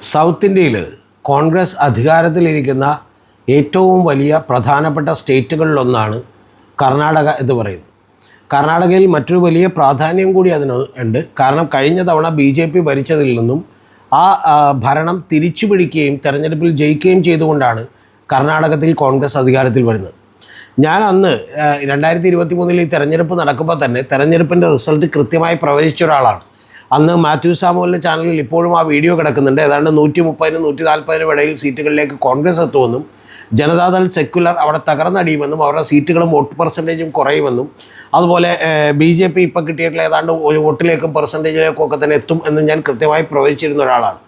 South ഇന്ത്യയിൽ കോൺഗ്രസ് അധികാരത്തിലിരിക്കുന്ന ഏറ്റവും വലിയ പ്രധാനപ്പെട്ട സ്റ്റേറ്റുകളിലൊന്നാണ് കർണാടക എന്ന് പറയുന്നത്. കർണാടകയിൽ മറ്റൊരു വലിയ പ്രാധാന്യം കൂടി അതിനുണ്ട്. കാരണം കഴിഞ്ഞ തവണ BJP ഭരിച്ചതിൽ നിന്നും ആ ഭരണം തിരിച്ചു പിടിക്കുകയും തെരഞ്ഞെടുപ്പിൽ ജയിക്കുകയും ചെയ്തുകൊണ്ടാണ് കർണാടകത്തിൽ കോൺഗ്രസ് അധികാരത്തിൽ വരുന്നത്. ഞാൻ അന്ന് 2023 ഈ തെരഞ്ഞെടുപ്പ് നടക്കുമ്പോൾ തന്നെ തെരഞ്ഞെടുപ്പിൻ്റെ റിസൾട്ട് കൃത്യമായി പ്രവചിച്ച ഒരാളാണ്. അന്ന് മാത്യു സാമുവലിൻ്റെ ചാനലിൽ ഇപ്പോഴും ആ വീഡിയോ കിടക്കുന്നുണ്ട്. ഏതാണ്ട് 130-നും 140-നും ഇടയിൽ സീറ്റുകളിലേക്ക് കോൺഗ്രസ് എത്തുമെന്നും ജനതാദൾ സെക്യുലർ അവിടെ തകർന്നടിയുമെന്നും അവരുടെ സീറ്റുകളും വോട്ട് പെർസെൻറ്റേജും കുറയുമെന്നും അതുപോലെ BJP ഇപ്പോൾ കിട്ടിയിട്ടുള്ള ഏതാണ്ട് വോട്ടിലേക്കും പെർസെൻറ്റേജിലേക്കും ഒക്കെ തന്നെ എത്തും എന്നും ഞാൻ കൃത്യമായി പ്രവചിച്ചിരുന്ന ഒരാളാണ്.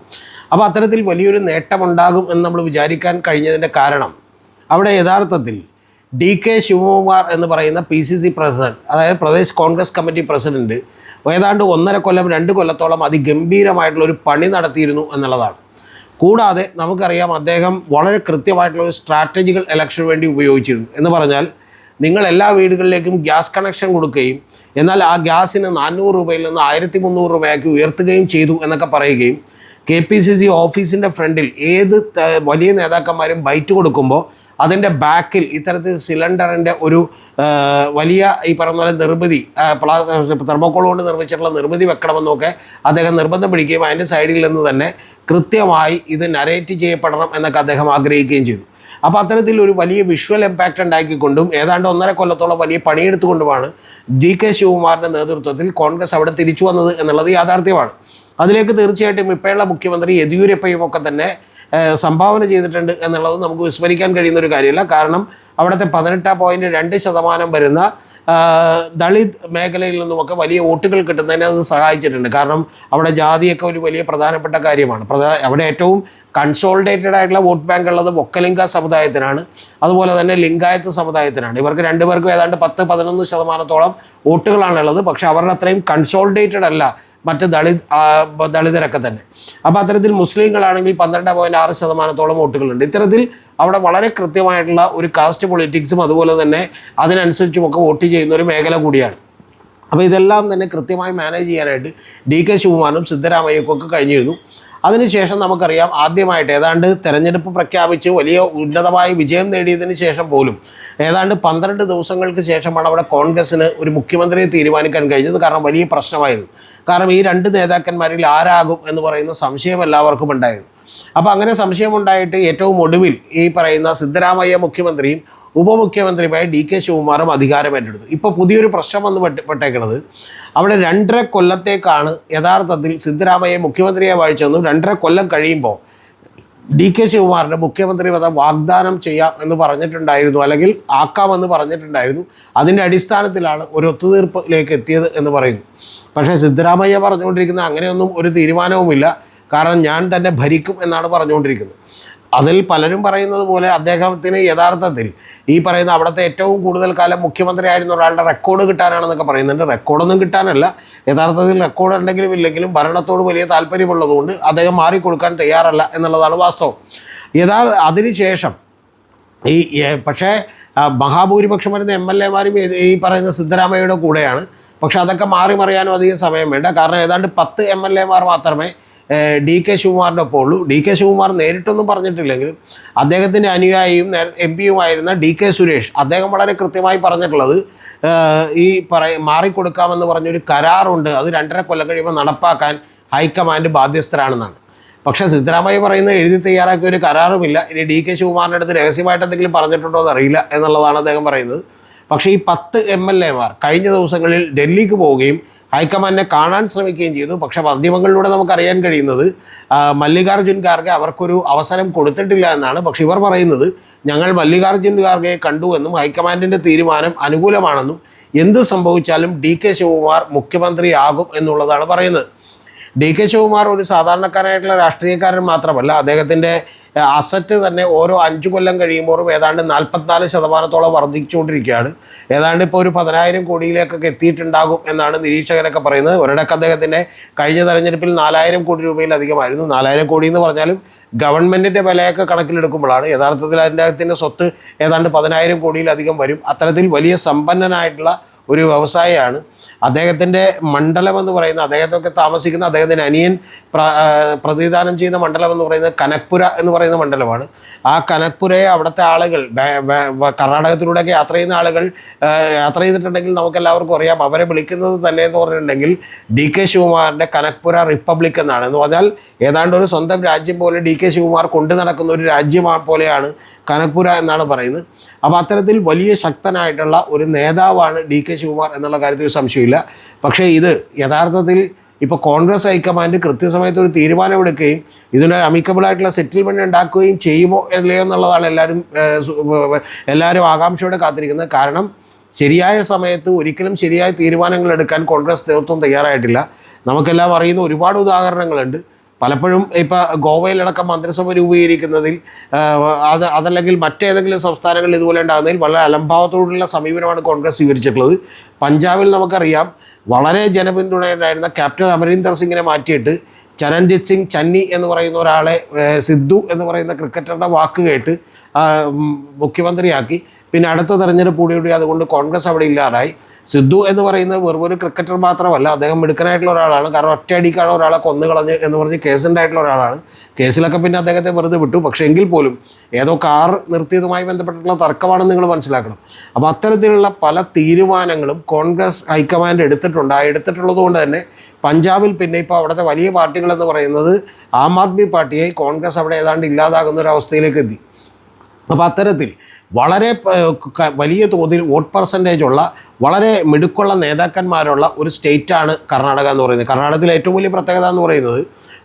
അപ്പോൾ അത്തരത്തിൽ വലിയൊരു നേട്ടമുണ്ടാകും എന്ന് നമ്മൾ വിചാരിക്കാൻ കഴിഞ്ഞതിൻ്റെ കാരണം അവിടെ യഥാർത്ഥത്തിൽ DK ശിവകുമാർ എന്ന് പറയുന്ന PCC പ്രസിഡന്റ്, അതായത് പ്രദേശ് കോൺഗ്രസ് കമ്മിറ്റി പ്രസിഡന്റ് ഏതാണ്ട് 1.5 കൊല്ലം 2 കൊല്ലത്തോളം അതിഗംഭീരമായിട്ടുള്ളൊരു പണി നടത്തിയിരുന്നു എന്നുള്ളതാണ്. കൂടാതെ നമുക്കറിയാം അദ്ദേഹം വളരെ കൃത്യമായിട്ടുള്ളൊരു സ്ട്രാറ്റജിക്കൽ ഇലക്ഷന് വേണ്ടി ഉപയോഗിച്ചിരുന്നു. എന്ന് പറഞ്ഞാൽ നിങ്ങൾ എല്ലാ വീടുകളിലേക്കും ഗ്യാസ് കണക്ഷൻ കൊടുക്കുകയും എന്നാൽ ആ ഗ്യാസിന് 400 രൂപയിൽ നിന്ന് 1300 രൂപയാക്കി ഉയർത്തുകയും ചെയ്തു എന്നൊക്കെ പറയുകയും KPCC ഓഫീസിൻ്റെ ഫ്രണ്ടിൽ ഏത് വലിയ നേതാക്കന്മാരും ബൈറ്റ് കൊടുക്കുമ്പോൾ അതിൻ്റെ ബാക്കിൽ ഇത്തരത്തിൽ സിലിണ്ടറിൻ്റെ ഒരു വലിയ ഈ പറഞ്ഞ പോലെ നിർമ്മിതി തെർമോക്കോൾ കൊണ്ട് നിർമ്മിച്ചിട്ടുള്ള നിർമ്മിതി വെക്കണമെന്നൊക്കെ അദ്ദേഹം നിർബന്ധം പിടിക്കുകയും അതിൻ്റെ സൈഡിൽ നിന്ന് തന്നെ കൃത്യമായി ഇത് നരേറ്റ് ചെയ്യപ്പെടണം എന്നൊക്കെ അദ്ദേഹം ആഗ്രഹിക്കുകയും ചെയ്തു. അപ്പോൾ അത്തരത്തിൽ ഒരു വലിയ വിഷ്വൽ ഇമ്പാക്റ്റ് ഉണ്ടാക്കിക്കൊണ്ടും ഏതാണ്ട് 1.5 കൊല്ലത്തോളം വലിയ പണിയെടുത്തുകൊണ്ടുമാണ് DK ശിവകുമാറിൻ്റെ നേതൃത്വത്തിൽ കോൺഗ്രസ് അവിടെ തിരിച്ചു വന്നത് എന്നുള്ളത് യാഥാർത്ഥ്യമാണ്. അതിലേക്ക് തീർച്ചയായിട്ടും ഇപ്പോഴുള്ള മുഖ്യമന്ത്രി യെദ്യൂരപ്പയും ഒക്കെ തന്നെ സംഭാവന ചെയ്തിട്ടുണ്ട് എന്നുള്ളത് നമുക്ക് വിസ്മരിക്കാൻ കഴിയുന്ന ഒരു കാര്യമല്ല. കാരണം അവിടുത്തെ 18.2% വരുന്ന ദളിത് മേഖലയിൽ നിന്നുമൊക്കെ വലിയ വോട്ടുകൾ കിട്ടുന്നതിന് അത് സഹായിച്ചിട്ടുണ്ട്. കാരണം അവിടെ ജാതിയൊക്കെ ഒരു വലിയ പ്രധാനപ്പെട്ട കാര്യമാണ്. അവിടെ ഏറ്റവും കൺസോളിഡേറ്റഡ് ആയിട്ടുള്ള വോട്ട് ബാങ്ക് ഉള്ളത് ഒക്കലിംഗ സമുദായത്തിനാണ്, അതുപോലെ തന്നെ ലിംഗായത്ത് സമുദായത്തിനാണ്. ഇവർക്ക് രണ്ടുപേർക്കും ഏതാണ്ട് 10-11% വോട്ടുകളാണുള്ളത്. പക്ഷേ അവരുടെ അത്രയും കൺസോളിഡേറ്റഡ് അല്ല മറ്റ് ദളിതരൊക്കെ തന്നെ. അപ്പോൾ അത്തരത്തിൽ മുസ്ലിങ്ങളാണെങ്കിൽ 12.6% വോട്ടുകളുണ്ട്. ഇത്തരത്തിൽ അവിടെ വളരെ കൃത്യമായിട്ടുള്ള ഒരു കാസ്റ്റ് പൊളിറ്റിക്സും അതുപോലെ തന്നെ അതിനനുസരിച്ചുമൊക്കെ വോട്ട് ചെയ്യുന്ന ഒരു മേഖല കൂടിയാണ്. അപ്പോൾ ഇതെല്ലാം തന്നെ കൃത്യമായി മാനേജ് ചെയ്യാനായിട്ട് DK ശിവകുമാറിനും സിദ്ധരാമയ്യക്കൊക്കെ കഴിഞ്ഞിരുന്നു. അതിനുശേഷം നമുക്കറിയാം ആദ്യമായിട്ട് ഏതാണ്ട് തെരഞ്ഞെടുപ്പ് പ്രഖ്യാപിച്ച് വലിയ ഉന്നതമായ വിജയം നേടിയതിന് ശേഷം പോലും ഏതാണ്ട് 12 ദിവസങ്ങൾക്ക് ശേഷമാണ് അവിടെ കോൺഗ്രസ്സിന് ഒരു മുഖ്യമന്ത്രിയെ തീരുമാനിക്കാൻ കഴിഞ്ഞത്. കാരണം വലിയ പ്രശ്നമായിരുന്നു. കാരണം ഈ 2 നേതാക്കന്മാരിൽ ആരാകും എന്ന് പറയുന്ന സംശയം എല്ലാവർക്കും ഉണ്ടായിരുന്നു. അപ്പോൾ അങ്ങനെ സംശയമുണ്ടായിട്ട് ഏറ്റവും ഒടുവിൽ ഈ പറയുന്ന സിദ്ധരാമയ്യ മുഖ്യമന്ത്രിയും ഉപമുഖ്യമന്ത്രിയുമായ DK ശിവകുമാറും അധികാരമേറ്റെടുത്തു. ഇപ്പോൾ പുതിയൊരു പ്രശ്നം വന്ന് പെട്ടേക്കുന്നത് അവിടെ 2.5 കൊല്ലത്തേക്കാണ് യഥാർത്ഥത്തിൽ സിദ്ധരാമയ്യ മുഖ്യമന്ത്രിയെ വാഴിച്ചതെന്നും 2.5 കൊല്ലം കഴിയുമ്പോൾ DK ശിവകുമാറിൻ്റെ മുഖ്യമന്ത്രി പദം വാഗ്ദാനം ചെയ്യാം എന്ന് പറഞ്ഞിട്ടുണ്ടായിരുന്നു, അല്ലെങ്കിൽ ആക്കാമെന്ന് പറഞ്ഞിട്ടുണ്ടായിരുന്നു. അതിൻ്റെ അടിസ്ഥാനത്തിലാണ് ഒരു ഒത്തുതീർപ്പിലേക്ക് എത്തിയത് എന്ന് പറയുന്നു. പക്ഷേ സിദ്ധരാമയ്യ പറഞ്ഞുകൊണ്ടിരിക്കുന്ന അങ്ങനെയൊന്നും ഒരു തീരുമാനവുമില്ല, കാരണം ഞാൻ തന്നെ ഭരിക്കും എന്നാണ് പറഞ്ഞുകൊണ്ടിരിക്കുന്നത്. അതിൽ പലരും പറയുന്നത് പോലെ അദ്ദേഹത്തിന് യഥാർത്ഥത്തിൽ ഈ പറയുന്ന അവിടുത്തെ ഏറ്റവും കൂടുതൽ കാലം മുഖ്യമന്ത്രി ആയിരുന്ന ഒരാളുടെ റെക്കോർഡ് കിട്ടാനാണെന്നൊക്കെ പറയുന്നുണ്ട്. റെക്കോർഡൊന്നും കിട്ടാനല്ല, യഥാർത്ഥത്തിൽ റെക്കോർഡ് ഉണ്ടെങ്കിലും ഇല്ലെങ്കിലും ഭരണത്തോട് വലിയ താല്പര്യമുള്ളതുകൊണ്ട് അദ്ദേഹം മാറിക്കൊടുക്കാൻ തയ്യാറല്ല എന്നുള്ളതാണ് വാസ്തവം. അതിനുശേഷം പക്ഷേ മഹാഭൂരിപക്ഷം വരുന്ന MLA-മാരും ഈ പറയുന്ന സിദ്ധരാമയ്യയുടെ കൂടെയാണ്. പക്ഷെ അതൊക്കെ മാറി മറിയാനും അധികം സമയം വേണ്ട. കാരണം ഏതാണ്ട് 10 MLA-മാർ മാത്രമേ DK ശിവകുമാറിൻ്റെ ഒപ്പം ഉള്ളൂ. DK ശിവകുമാർ നേരിട്ടൊന്നും പറഞ്ഞിട്ടില്ലെങ്കിലും അദ്ദേഹത്തിൻ്റെ അനുയായിയും MP-യുമായിരുന്ന DK സുരേഷ് അദ്ദേഹം വളരെ കൃത്യമായി പറഞ്ഞിട്ടുള്ളത് ഈ മാറിക്കൊടുക്കാമെന്ന് പറഞ്ഞൊരു കരാറുണ്ട്, അത് 2.5 കൊല്ലം കഴിയുമ്പോൾ നടപ്പാക്കാൻ ഹൈക്കമാൻഡ് ബാധ്യസ്ഥരാണെന്നാണ്. പക്ഷേ സിദ്ധരാമയ്യ പറയുന്നത് എഴുതി തയ്യാറാക്കിയ ഒരു കരാറുമില്ല. ഇനി DK ശിവകുമാറിൻ്റെ അടുത്ത് രഹസ്യമായിട്ട് എന്തെങ്കിലും പറഞ്ഞിട്ടുണ്ടോ എന്നറിയില്ല എന്നുള്ളതാണ് അദ്ദേഹം പറയുന്നത്. പക്ഷേ ഈ 10 MLA-മാർ കഴിഞ്ഞ ദിവസങ്ങളിൽ ഡൽഹിക്ക് പോവുകയും ഹൈക്കമാൻഡിനെ കാണാൻ ശ്രമിക്കുകയും ചെയ്തു. പക്ഷേ മാധ്യമങ്ങളിലൂടെ നമുക്കറിയാൻ കഴിയുന്നത് മല്ലികാർജ്ജുൻ ഖാർഗെ അവർക്കൊരു അവസരം കൊടുത്തിട്ടില്ല എന്നാണ്. പക്ഷേ ഇവർ പറയുന്നത് ഞങ്ങൾ മല്ലികാർജ്ജുൻ ഖാർഗെയെ കണ്ടു എന്നും ഹൈക്കമാൻഡിൻ്റെ തീരുമാനം അനുകൂലമാണെന്നും എന്ത് സംഭവിച്ചാലും DK ശിവകുമാർ മുഖ്യമന്ത്രിയാകും എന്നുള്ളതാണ് പറയുന്നത്. DK ശിവകുമാർ ഒരു സാധാരണക്കാരായിട്ടുള്ള രാഷ്ട്രീയക്കാരൻ മാത്രമല്ല, അദ്ദേഹത്തിൻ്റെ അസറ്റ് തന്നെ ഓരോ 5 കൊല്ലം കഴിയുമ്പോഴും ഏതാണ്ട് 44% വർദ്ധിച്ചുകൊണ്ടിരിക്കുകയാണ്. ഏതാണ്ട് ഇപ്പോൾ ഒരു 10,000 കോടിയിലേക്കൊക്കെ എത്തിയിട്ടുണ്ടാകും എന്നാണ് നിരീക്ഷകരൊക്കെ പറയുന്നത്. ഒരിടക്ക് അദ്ദേഹത്തിൻ്റെ കഴിഞ്ഞ തെരഞ്ഞെടുപ്പിൽ 4,000 കോടി രൂപയിലധികമായിരുന്നു. 4,000 കോടി എന്ന് പറഞ്ഞാലും ഗവൺമെൻറ്റിൻ്റെ വിലയൊക്കെ കണക്കിലെടുക്കുമ്പോഴാണ്. യഥാർത്ഥത്തിൽ അദ്ദേഹത്തിൻ്റെ സ്വത്ത് ഏതാണ്ട് 10,000 കോടിയിലധികം വരും. അത്തരത്തിൽ വലിയ സമ്പന്നനായിട്ടുള്ള ഒരു വ്യവസായിയാണ്. അദ്ദേഹത്തിൻ്റെ മണ്ഡലം എന്ന് പറയുന്നത്, അദ്ദേഹത്തൊക്കെ താമസിക്കുന്ന അദ്ദേഹത്തിൻ്റെ അനിയൻ പ്രതിദാനം ചെയ്യുന്ന മണ്ഡലം എന്ന് പറയുന്നത് കനക്പുര എന്ന് പറയുന്ന മണ്ഡലമാണ്. ആ കനക്പുരയെ അവിടുത്തെ ആളുകൾ കർണാടകത്തിലൂടെയൊക്കെ യാത്ര ചെയ്യുന്ന ആളുകൾ യാത്ര ചെയ്തിട്ടുണ്ടെങ്കിൽ നമുക്കെല്ലാവർക്കും അറിയാം, അവരെ വിളിക്കുന്നത് തന്നെ എന്ന് പറഞ്ഞിട്ടുണ്ടെങ്കിൽ DK ശിവകുമാറിൻ്റെ കനക്പുര റിപ്പബ്ലിക് എന്നാണ്. എന്ന് പറഞ്ഞാൽ ഏതാണ്ട് ഒരു സ്വന്തം രാജ്യം പോലെ DK ശിവകുമാർ കൊണ്ടു നടക്കുന്ന ഒരു രാജ്യം പോലെയാണ് കനക്പുര എന്നാണ് പറയുന്നത്. അപ്പോൾ അത്തരത്തിൽ വലിയ ശക്തനായിട്ടുള്ള ഒരു നേതാവാണ് DK ശിവകുമാർ എന്നുള്ള കാര്യത്തിൽ ഒരു സംശയമില്ല. പക്ഷേ ഇത് യഥാർത്ഥത്തിൽ ഇപ്പോൾ കോൺഗ്രസ് ഹൈക്കമാൻഡ് കൃത്യസമയത്ത് ഒരു തീരുമാനമെടുക്കുകയും ഇതിനൊരു അമിക്കബിളായിട്ടുള്ള സെറ്റിൽമെൻറ്റ് ഉണ്ടാക്കുകയും ചെയ്യുമോ അല്ലയോ എന്നുള്ളതാണ് എല്ലാവരും ആകാംക്ഷയോടെ കാത്തിരിക്കുന്നത്. കാരണം ശരിയായ സമയത്ത് ഒരിക്കലും ശരിയായ തീരുമാനങ്ങൾ എടുക്കാൻ കോൺഗ്രസ് നേതൃത്വം തയ്യാറായിട്ടില്ല. നമുക്കെല്ലാം അറിയുന്ന ഒരുപാട് ഉദാഹരണങ്ങളുണ്ട്. പലപ്പോഴും ഇപ്പോൾ ഗോവയിലടക്കം മന്ത്രിസഭ രൂപീകരിക്കുന്നതിൽ അതല്ലെങ്കിൽ മറ്റേതെങ്കിലും സംസ്ഥാനങ്ങളിൽ ഇതുപോലെ ഉണ്ടാകുന്നതിൽ വളരെ അലംഭാവത്തോടുള്ള സമീപനമാണ് കോൺഗ്രസ് സ്വീകരിച്ചിട്ടുള്ളത്. പഞ്ചാബിൽ നമുക്കറിയാം, വളരെ ജനപിന്തുണയുണ്ടായിരുന്ന ക്യാപ്റ്റൻ അമരീന്ദർ സിംഗിനെ മാറ്റിയിട്ട് ചരൺജിത് സിംഗ് ചന്നി എന്ന് പറയുന്ന ഒരാളെ സിദ്ധു എന്ന് പറയുന്ന ക്രിക്കറ്ററുടെ വാക്ക് കേട്ട് മുഖ്യമന്ത്രിയാക്കി. പിന്നെ അടുത്ത തെരഞ്ഞെടുപ്പ് കൂടി അതുകൊണ്ട് കോൺഗ്രസ് അവിടെ ഇല്ലാതായി. സിദ്ധു എന്ന് പറയുന്നത് വെറും ഒരു ക്രിക്കറ്റർ മാത്രമല്ല, അദ്ദേഹം മിടുക്കനായിട്ടുള്ള ഒരാളാണ്. കാരണം ഒറ്റയടിക്കാണ് ഒരാളെ കൊന്നുകളഞ്ഞ് എന്ന് പറഞ്ഞ് കേസുണ്ടായിട്ടുള്ള ഒരാളാണ്. കേസിലൊക്കെ പിന്നെ അദ്ദേഹത്തെ വെറുതെ വിട്ടു. പക്ഷേ എങ്കിൽ പോലും ഏതോ കാർ നിർത്തിയതുമായി ബന്ധപ്പെട്ടിട്ടുള്ള തർക്കമാണെന്ന് നിങ്ങൾ മനസ്സിലാക്കണം. അപ്പോൾ അത്തരത്തിലുള്ള പല തീരുമാനങ്ങളും കോൺഗ്രസ് ഹൈക്കമാൻഡ് എടുത്തിട്ടുണ്ട്. ആ എടുത്തിട്ടുള്ളത് കൊണ്ട് തന്നെ പഞ്ചാബിൽ പിന്നെ ഇപ്പോൾ അവിടുത്തെ വലിയ പാർട്ടികളെന്ന് പറയുന്നത് ആം ആദ്മി പാർട്ടിയെ കോൺഗ്രസ് അവിടെ ഏതാണ്ട് ഇല്ലാതാകുന്ന ഒരു അവസ്ഥയിലേക്ക് എത്തി. അപ്പോൾ അത്തരത്തിൽ വളരെ വലിയ തോതിൽ വോട്ട് പെർസെൻറ്റേജ് ഉള്ള വളരെ മിടുക്കുള്ള നേതാക്കന്മാരുള്ള ഒരു സ്റ്റേറ്റാണ് കർണാടക എന്ന് പറയുന്നത്. കർണാടകത്തിലെ ഏറ്റവും വലിയ പ്രത്യേകത എന്ന് പറയുന്നത്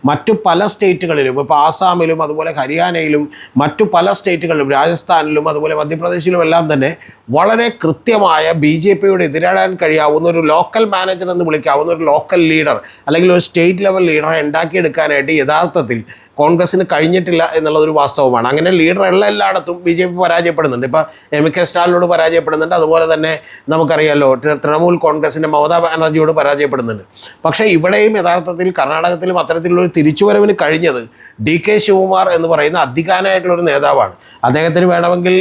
മറ്റു പല സ്റ്റേറ്റുകളിലും, ഇപ്പോൾ ആസാമിലും അതുപോലെ ഹരിയാനയിലും മറ്റു പല സ്റ്റേറ്റുകളിലും, രാജസ്ഥാനിലും അതുപോലെ മധ്യപ്രദേശിലും എല്ലാം തന്നെ വളരെ കൃത്യമായ BJPയോട് എതിരാടാൻ കഴിയാവുന്ന ഒരു ലോക്കൽ മാനേജർ എന്ന് വിളിക്കാവുന്ന ഒരു ലോക്കൽ ലീഡർ അല്ലെങ്കിൽ ഒരു സ്റ്റേറ്റ് ലെവൽ ലീഡറെ ഉണ്ടാക്കിയെടുക്കാനായിട്ട് യഥാർത്ഥത്തിൽ കോൺഗ്രസ്സിന് കഴിഞ്ഞിട്ടില്ല എന്നുള്ളതൊരു വാസ്തവമാണ്. അങ്ങനെ ലീഡർ എല്ലായിടത്തും BJP പരാജയപ്പെടുന്നുണ്ട്. ഇപ്പോൾ MK സ്റ്റാലിനോട് പരാജയപ്പെടുന്നുണ്ട്. അതുപോലെ തന്നെ നമുക്കറിയാമല്ലോ തൃണമൂൽ കോൺഗ്രസിൻ്റെ മമതാ ബാനർജിയോട് പരാജയപ്പെടുന്നുണ്ട്. പക്ഷേ ഇവിടെയും യഥാർത്ഥത്തിൽ കർണാടകത്തിലും അത്തരത്തിലുള്ളൊരു തിരിച്ചുവരവിന് കഴിഞ്ഞത് DK ശിവകുമാർ എന്ന് പറയുന്ന അധികാനായിട്ടുള്ളൊരു നേതാവാണ്. അദ്ദേഹത്തിന് വേണമെങ്കിൽ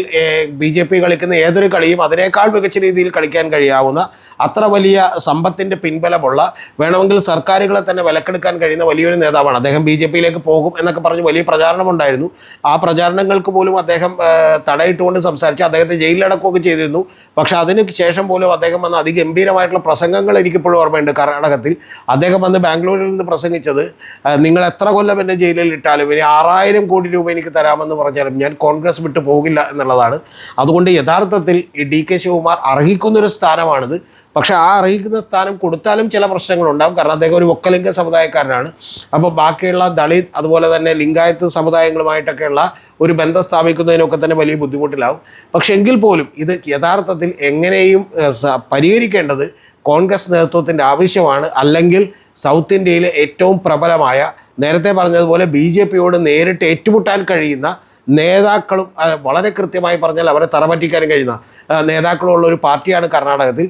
BJP കളിക്കുന്ന ഏതൊരു കളിയും അതിനേക്കാൾ മികച്ച രീതിയിൽ കളിക്കാൻ കഴിയാവുന്ന അത്ര വലിയ സമ്പത്തിൻ്റെ പിൻബലമുള്ള, വേണമെങ്കിൽ സർക്കാരുകളെ തന്നെ വിലക്കെടുക്കാൻ കഴിയുന്ന വലിയൊരു നേതാവാണ്. അദ്ദേഹം BJPയിലേക്ക് പോകും എന്നൊക്കെ പറഞ്ഞ് വലിയ പ്രചാരണമുണ്ടായിരുന്നു. ആ പ്രചാരണങ്ങൾക്ക് പോലും അദ്ദേഹം തടയിട്ടുകൊണ്ട് സംസാരിച്ച് അദ്ദേഹത്തെ ജയിലിലടക്കുകയൊക്കെ ചെയ്തിരുന്നു. പക്ഷേ അതിന് ശേഷം പോലും അദ്ദേഹം വന്ന് അതിഗംഭീരമായിട്ടുള്ള പ്രസംഗങ്ങൾ എനിക്കിപ്പോഴും ഓർമ്മയുണ്ട്. കർണാടകത്തിൽ അദ്ദേഹം വന്ന് ബാംഗ്ലൂരിൽ നിന്ന് പ്രസംഗിച്ചത്, നിങ്ങൾ എത്ര കൊല്ലം എന്നെ ജയിലിൽ ഇട്ടാലും ഇനി 6000 കോടി രൂപ എനിക്ക് തരാമെന്ന് പറഞ്ഞാലും ഞാൻ കോൺഗ്രസ് വിട്ടു പോകില്ല എന്നുള്ളതാണ്. അതുകൊണ്ട് യഥാർത്ഥത്തിൽ ഈ DK ശിവകുമാർ അർഹിക്കുന്നൊരു സ്ഥാനമാണിത്. പക്ഷേ ആ അർഹിക്കുന്ന സ്ഥാനം കൊടുത്താലും ചില പ്രശ്നങ്ങളുണ്ടാകും. കാരണം അദ്ദേഹം ഒരു ഒക്കലിംഗ സമുദായക്കാരനാണ്. അപ്പോൾ ബാക്കിയുള്ള ദളിത് അതുപോലെ തന്നെ ലിംഗായത്ത് സമുദായങ്ങളുമായിട്ടൊക്കെയുള്ള ഒരു ബന്ധം സ്ഥാപിക്കുന്നതിനൊക്കെ തന്നെ വലിയ ബുദ്ധിമുട്ടിലാവും. പക്ഷെ എങ്കിൽ പോലും ഇത് യഥാർത്ഥത്തിൽ എങ്ങനെയും പരിഹരിക്കേണ്ടത് കോൺഗ്രസ് നേതൃത്വത്തിൻ്റെ ആവശ്യമാണ്. അല്ലെങ്കിൽ സൗത്ത് ഇന്ത്യയിലെ ഏറ്റവും പ്രബലമായ, നേരത്തെ പറഞ്ഞതുപോലെ BJPയോട് നേരിട്ട് ഏറ്റുമുട്ടാൻ കഴിയുന്ന നേതാക്കളും, വളരെ കൃത്യമായി പറഞ്ഞാൽ അവരെ തറപറ്റിക്കാനും കഴിയുന്ന നേതാക്കളുള്ള ഒരു പാർട്ടിയാണ് കർണാടകത്തിൽ.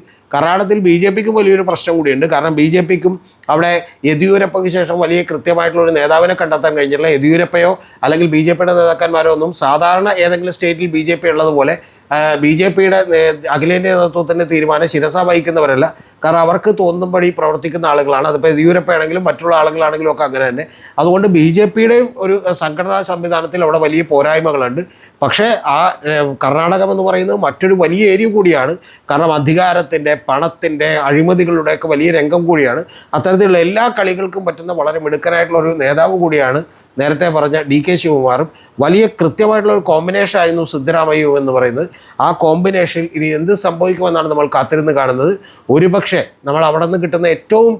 BJPക്കും വലിയൊരു പ്രശ്നം കൂടിയുണ്ട്. കാരണം BJPക്കും അവിടെ യെദ്യൂരപ്പയ്ക്ക് ശേഷം വലിയ കൃത്യമായിട്ടുള്ളൊരു നേതാവിനെ കണ്ടെത്താൻ കഴിഞ്ഞിട്ടില്ല. യെദ്യൂരപ്പയോ അല്ലെങ്കിൽ BJPയുടെ നേതാക്കന്മാരോ ഒന്നും സാധാരണ ഏതെങ്കിലും സ്റ്റേറ്റിൽ BJP ഉള്ളതുപോലെ BJPയുടെ അഖിലേന്ത്യാ നേതൃത്വത്തിൻ്റെ തീരുമാനം ശിരസ വഹിക്കുന്നവരല്ല. കാരണം അവർക്ക് തോന്നുമ്പടി പ്രവർത്തിക്കുന്ന ആളുകളാണ്. അതിപ്പോൾ യെദ്യൂരപ്പയാണെങ്കിലും മറ്റുള്ള ആളുകളാണെങ്കിലും ഒക്കെ അങ്ങനെ തന്നെ. അതുകൊണ്ട് BJPയുടെയും ഒരു സംഘടനാ സംവിധാനത്തിൽ അവിടെ വലിയ പോരായ്മകളുണ്ട്. പക്ഷേ ആ കർണാടകം എന്ന് പറയുന്നത് മറ്റൊരു വലിയ ഏരിയ കൂടിയാണ്. കാരണം അധികാരത്തിൻ്റെ, പണത്തിൻ്റെ, അഴിമതികളുടെയൊക്കെ വലിയ രംഗം കൂടിയാണ്. അത്തരത്തിലുള്ള എല്ലാ കളികൾക്കും പറ്റുന്ന വളരെ മിടുക്കനായിട്ടുള്ളൊരു നേതാവ് കൂടിയാണ് നേരത്തെ പറഞ്ഞ DK ശിവകുമാറും. വലിയ കൃത്യമായിട്ടുള്ള ഒരു കോമ്പിനേഷൻ ആയിരുന്നു സിദ്ധരാമയ്യയും എന്ന് പറയുന്നത്. ആ കോമ്പിനേഷനിൽ ഇനി എന്ത് സംഭവിക്കുമെന്നാണ് നമ്മൾ കാത്തിരുന്ന് കാണുന്നത്. ഒരുപക്ഷെ നമ്മൾ അവിടെ നിന്ന് കിട്ടുന്ന ഏറ്റവും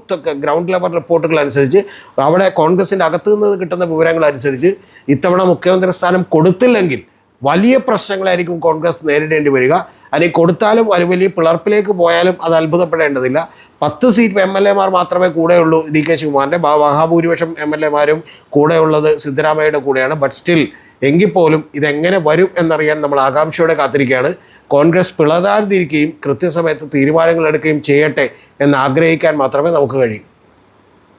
ഗ്രൗണ്ട് ലെവൽ റിപ്പോർട്ടുകൾ അനുസരിച്ച്, അവിടെ കോൺഗ്രസിൻ്റെ അകത്തു നിന്ന് കിട്ടുന്ന വിവരങ്ങൾ അനുസരിച്ച് ഇത്തവണ മുഖ്യമന്ത്രി സ്ഥാനം കൊടുത്തില്ലെങ്കിൽ വലിയ പ്രശ്നങ്ങളായിരിക്കും കോൺഗ്രസ് നേരിടേണ്ടി വരിക. അല്ലെങ്കിൽ കൊടുത്താലും ഒരു വലിയ പിളർപ്പിലേക്ക് പോയാലും അത് അത്ഭുതപ്പെടേണ്ടതില്ല. 10 സീറ്റ് MLA-മാർ മാത്രമേ കൂടെയുള്ളൂ DK ശിവകുമാറിൻ്റെ. മഹാഭൂരിപക്ഷം MLA-മാരും കൂടെയുള്ളത് സിദ്ധരാമയ്യയുടെ കൂടെയാണ്. ബട്ട് സ്റ്റിൽ എങ്കിൽ പോലും ഇതെങ്ങനെ വരും എന്നറിയാൻ നമ്മൾ ആകാംക്ഷയോടെ കാത്തിരിക്കുകയാണ്. കോൺഗ്രസ് പിളരാതിരിക്കുകയും കൃത്യസമയത്ത് തീരുമാനങ്ങൾ എടുക്കുകയും ചെയ്യട്ടെ എന്ന് ആഗ്രഹിക്കാൻ മാത്രമേ നമുക്ക് കഴിയൂ.